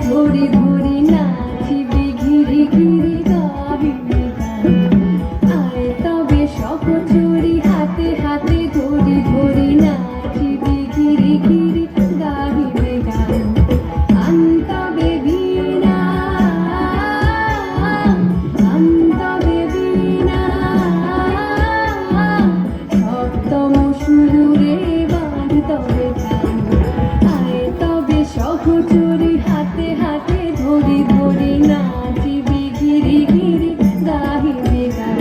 ধরি ধরি নাচিবি ঘিরি ঘিরি গাহিবি গান। আয় তবে সহচরি হাতে হাতে ধরি ধরি নাচিবি ঘিরি ঘিরি গাহিবি গান। আনতবে বীণা আনতবে বীণা সপ্তম সুরে বাঁধ তবে গান। আয় তবে সহচরি হাতে হাতে ধরি ধরি নাচিবি ঘিরি ঘিরি গাহিবি গান।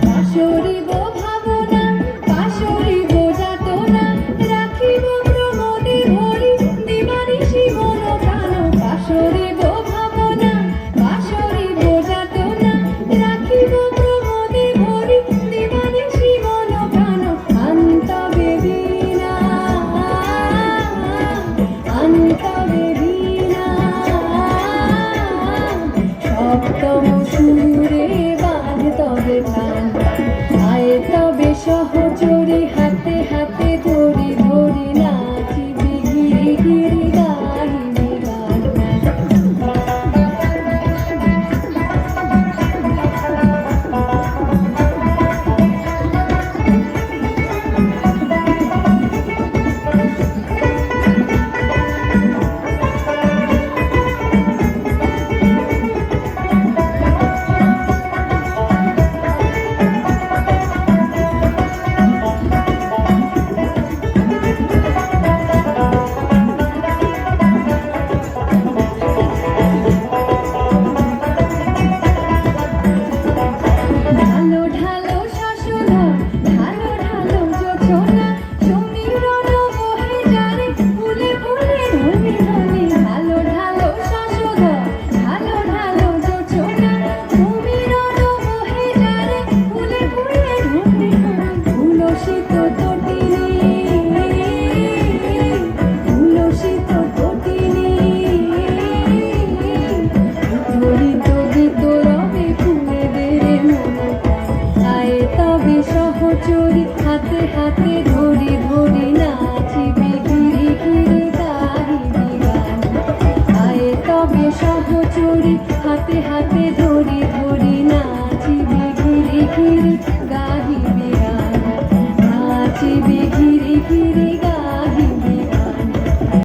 পাশরিব ভাবনা পাশরিব যাতনা রাখিব প্রমোদে ভরি দিবানিশি মন প্রাণ। পাশরিব ভাবনা পাশরিব যাতনা রাখিব প্রমোদে ভরি দিবানিশি মন প্রাণ। আনতবে বীণা আনতবে বীণা সপ্তম সুরে বাঁধ তবে গান। আয় তবে সহচরি হাতে হাতে ধরি ধরি নাচিবি ঘিরি ঘিরি গাহিবি গান। ঢালো ঢালো শাসধর ঢালো ঢালো যোছনা সমীরণ বহে যারে ফুলে ফুলে ধনি ধনি। ঢালো ঢালো শাসধর ঢালো ঢালো যোছনা সমীরণ বহে যারে ফুলে ফুলে ধনি ধনি। তুলসিত তটিনী তুলসিত তটিনী ধরিত গীত রবে ফুলে বেড়ে মন। আয় তবে সহচরি হাতে হাতে ধরি ধরি নাচিবি ঘিরি ঘিরি গাহিবি গান। আয় তবে সহচরি হাতে হাতে ধরি ধরি নাচিবি ঘিরি ঘিরি